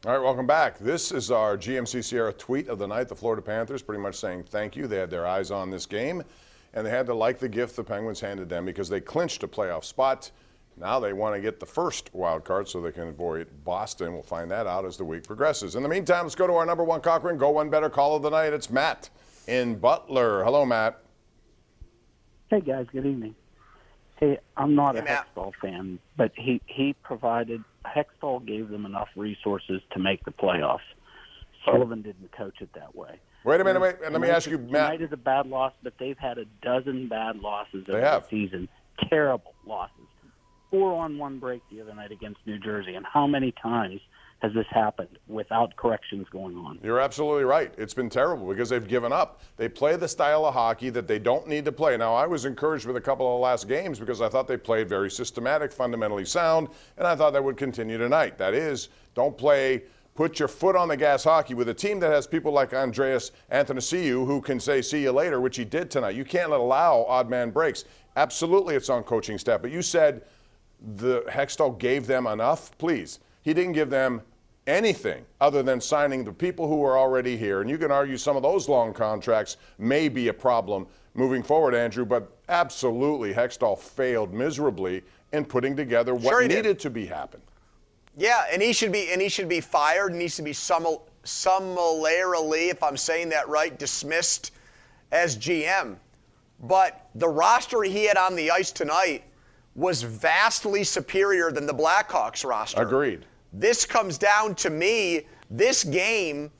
All right, welcome back. This is our GMC Sierra tweet of the night. The Florida Panthers pretty much saying thank you. They had their eyes on this game, and they had to like the gift the Penguins handed them because they clinched a playoff spot. Now they want to get the first wild card so they can avoid Boston. We'll find that out as the week progresses. In the meantime, let's go to our number one Cochrane Go One Better call of the night. It's Matt in Butler. Hello, Matt. Hey, guys. Good evening. Hey, I'm not a Hextall fan, but Hextall gave them enough resources to make the playoffs. Sullivan didn't coach it that way. Wait a minute, let me ask you, Matt. Tonight is a bad loss, but they've had a dozen bad losses over the season. Terrible losses. 4-on-1 break the other night against New Jersey. And how many times has this happened without corrections going on? You're absolutely right. It's been terrible because they've given up. They play the style of hockey that they don't need to play. Now, I was encouraged with a couple of last games because I thought they played very systematic, fundamentally sound, and I thought that would continue tonight. That is, don't play put your foot on the gas hockey with a team that has people like Andreas Athanasiou who can say see you later, which he did tonight. You can't allow odd man breaks. Absolutely, it's on coaching staff. But you said the Hextall gave them enough. Please, he didn't give them anything other than signing the people who are already here. And you can argue some of those long contracts may be a problem moving forward, Andrew, but absolutely Hextall failed miserably in putting together what needed to be happen. Yeah, and he should be fired. Needs to be summarily, if I'm saying that right, dismissed as GM. But the roster he had on the ice tonight was vastly superior than the Blackhawks roster. Agreed. This comes down to me, this game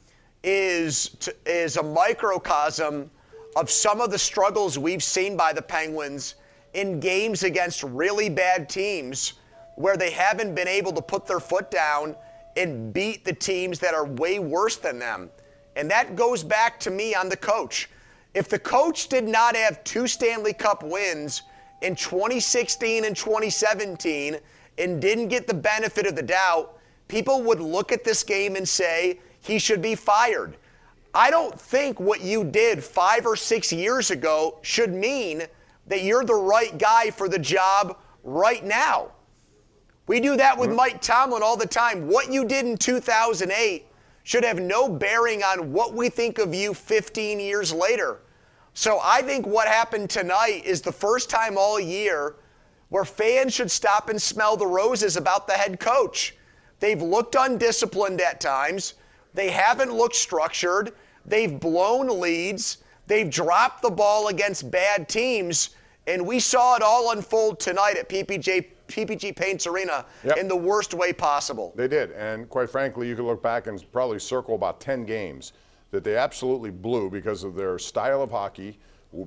is a microcosm of some of the struggles we've seen by the Penguins in games against really bad teams where they haven't been able to put their foot down and beat the teams that are way worse than them. And that goes back to me on the coach. If the coach did not have 2 Stanley Cup wins in 2016 and 2017 and didn't get the benefit of the doubt, people would look at this game and say he should be fired. I don't think what you did 5 or 6 years ago should mean that you're the right guy for the job right now. We do that with Mike Tomlin all the time. What you did in 2008 should have no bearing on what we think of you 15 years later. So I think what happened tonight is the first time all year where fans should stop and smell the roses about the head coach. They've looked undisciplined at times. They haven't looked structured. They've blown leads. They've dropped the ball against bad teams. And we saw it all unfold tonight at PPG Paints Arena in the worst way possible. They did. And quite frankly, you could look back and probably circle about 10 games that they absolutely blew because of their style of hockey,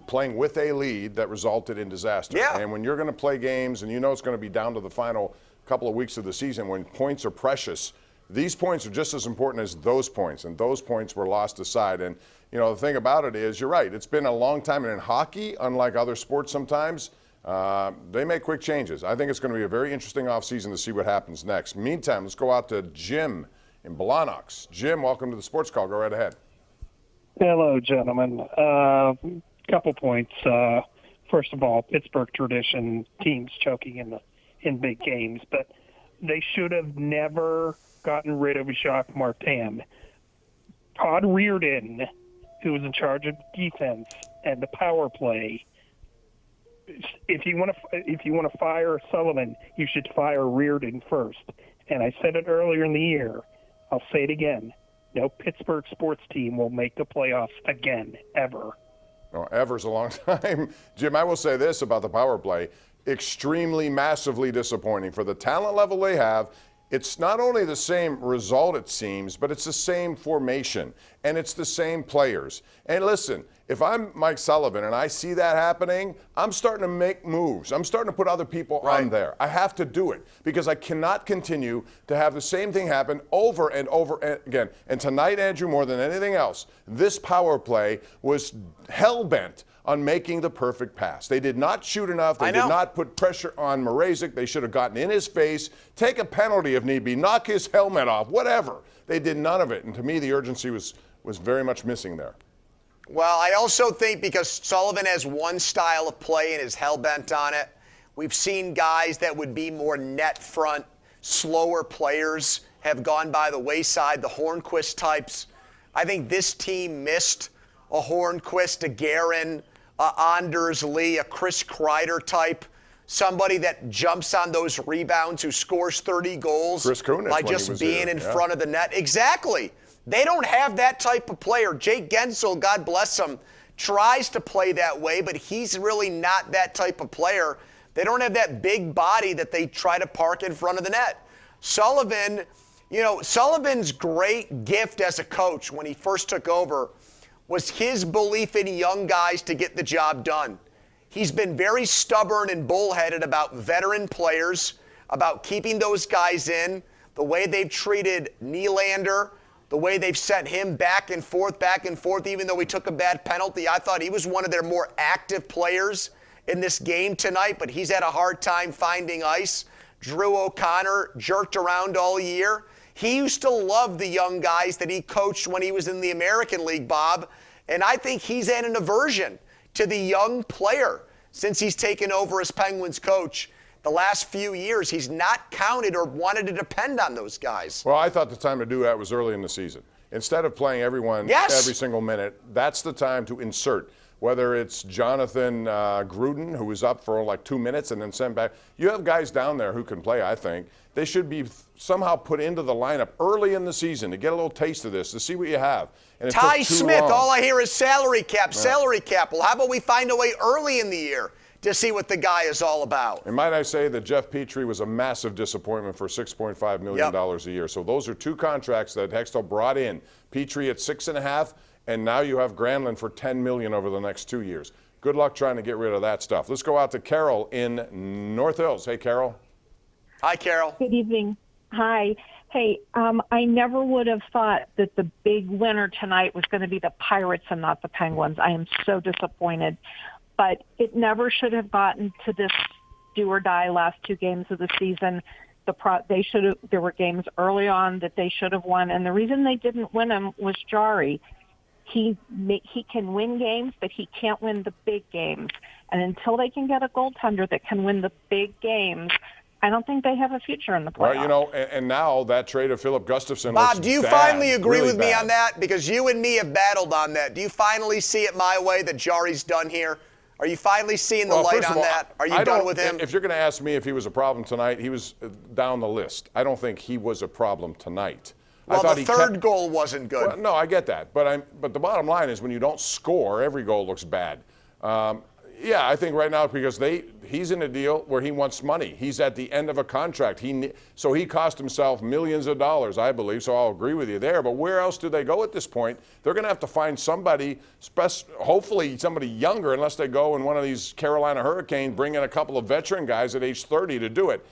playing with a lead that resulted in disaster. Yeah. And when you're going to play games and you know it's going to be down to the final couple of weeks of the season when points are precious, these points are just as important as those points, and those points were lost aside. And, you know, the thing about it is, you're right, it's been a long time, and in hockey, unlike other sports sometimes, they make quick changes. I think it's going to be a very interesting offseason to see what happens next. Meantime, let's go out to Jim in Blanox. Jim, welcome to the Sports Call. Go right ahead. Hello, gentlemen. Couple points. First of all, Pittsburgh tradition, teams choking in big games, but they should have never gotten rid of Jacques Martin. Todd Reardon, who was in charge of defense and the power play, if you want to fire Sullivan, you should fire Reardon first. And I said it earlier in the year. I'll say it again. No Pittsburgh sports team will make the playoffs again, ever. Oh, ever's a long time. Jim, I will say this about the power play. Extremely, massively disappointing. For the talent level they have, it's not only the same result, it seems, but it's the same formation, and it's the same players. And listen, if I'm Mike Sullivan and I see that happening, I'm starting to make moves. I'm starting to put other people on there. I have to do it because I cannot continue to have the same thing happen over and over again. And tonight, Andrew, more than anything else, this power play was hell-bent on making the perfect pass. They did not shoot enough. They did not put pressure on Mrazek. They should have gotten in his face, take a penalty if need be, knock his helmet off, whatever. They did none of it. And to me, the urgency was very much missing there. Well, I also think because Sullivan has one style of play and is hell-bent on it, we've seen guys that would be more net front, slower players have gone by the wayside, the Hornquist types. I think this team missed a Hornquist, a Guerin, a Anders Lee, a Chris Kreider type, somebody that jumps on those rebounds, who scores 30 goals Chris Kunitz by when he just was being here, in yeah. front of the net. Exactly. They don't have that type of player. Jake Gensel, God bless him, tries to play that way, but he's really not that type of player. They don't have that big body that they try to park in front of the net. Sullivan, Sullivan's great gift as a coach when he first took over was his belief in young guys to get the job done. He's been very stubborn and bullheaded about veteran players, about keeping those guys in, the way they've treated Nylander, the way they've sent him back and forth, even though he took a bad penalty. I thought he was one of their more active players in this game tonight, but he's had a hard time finding ice. Drew O'Connor jerked around all year. He used to love the young guys that he coached when he was in the American League, Bob, and I think he's had an aversion to the young player since he's taken over as Penguins coach. The last few years, he's not counted or wanted to depend on those guys. Well, I thought the time to do that was early in the season. Instead of playing everyone every single minute, that's the time to insert. Whether it's Jonathan Gruden, who was up for like 2 minutes and then sent back. You have guys down there who can play, I think. They should be somehow put into the lineup early in the season to get a little taste of this, to see what you have. And Ty Smith, all I hear is salary cap, salary cap. Well, how about we find a way early in the year to see what the guy is all about? And might I say that Jeff Petrie was a massive disappointment for $6.5 million a year. So those are two contracts that Hextall brought in. Petrie at $6.5 million, and now you have Granlund for $10 million over the next 2 years. Good luck trying to get rid of that stuff. Let's go out to Carol in North Hills. Hey, Carol. Hi, Carol. Good evening. Hi. Hey, I never would have thought that the big winner tonight was going to be the Pirates and not the Penguins. I am so disappointed. But it never should have gotten to this do or die last two games of the season. There were games early on that they should have won, and the reason they didn't win them was Jari. He can win games, but he can't win the big games. And until they can get a goaltender that can win the big games, I don't think they have a future in the playoffs. Well, and now that trade of Philip Gustafson. Bob, do you finally agree really with me on that? Because you and me have battled on that. Do you finally see it my way that Jari's done here? Are you finally seeing the light on that? Are you done with him? If you're going to ask me if he was a problem tonight, he was down the list. I don't think he was a problem tonight. Well, the third goal wasn't good. Well, no, I get that. But the bottom line is when you don't score, every goal looks bad. Yeah, I think right now because he's in a deal where he wants money. He's at the end of a contract. So he cost himself millions of dollars, I believe, so I'll agree with you there. But where else do they go at this point? They're going to have to find somebody, hopefully somebody younger, unless they go in one of these Carolina Hurricanes, bring in a couple of veteran guys at age 30 to do it.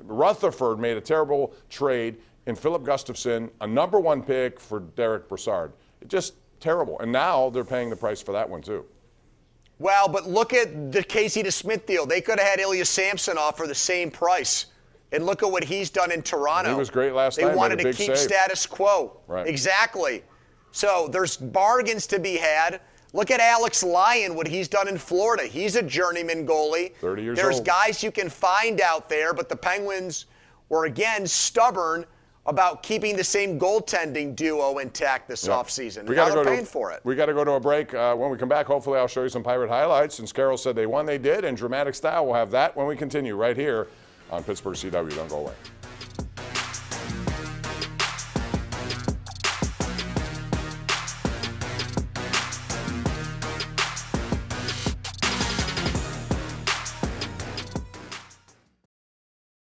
Rutherford made a terrible trade in Philip Gustafson, a number one pick for Derek Brassard. Just terrible. And now they're paying the price for that one too. Well, but look at the Casey DeSmith deal. They could have had Ilya Samsonov for the same price. And look at what he's done in Toronto. He was great last night. They wanted to keep status quo. Right. Exactly. So there's bargains to be had. Look at Alex Lyon, what he's done in Florida. He's a journeyman goalie. 30 years There's old. guys you can find out there, but the Penguins were, again, stubborn about keeping the same goaltending duo intact this offseason. We now they're paying for it. We got to go to a break. When we come back, hopefully I'll show you some Pirate highlights. Since Carol said they won, they did. And dramatic style, we'll have that when we continue right here on Pittsburgh CW. Don't go away.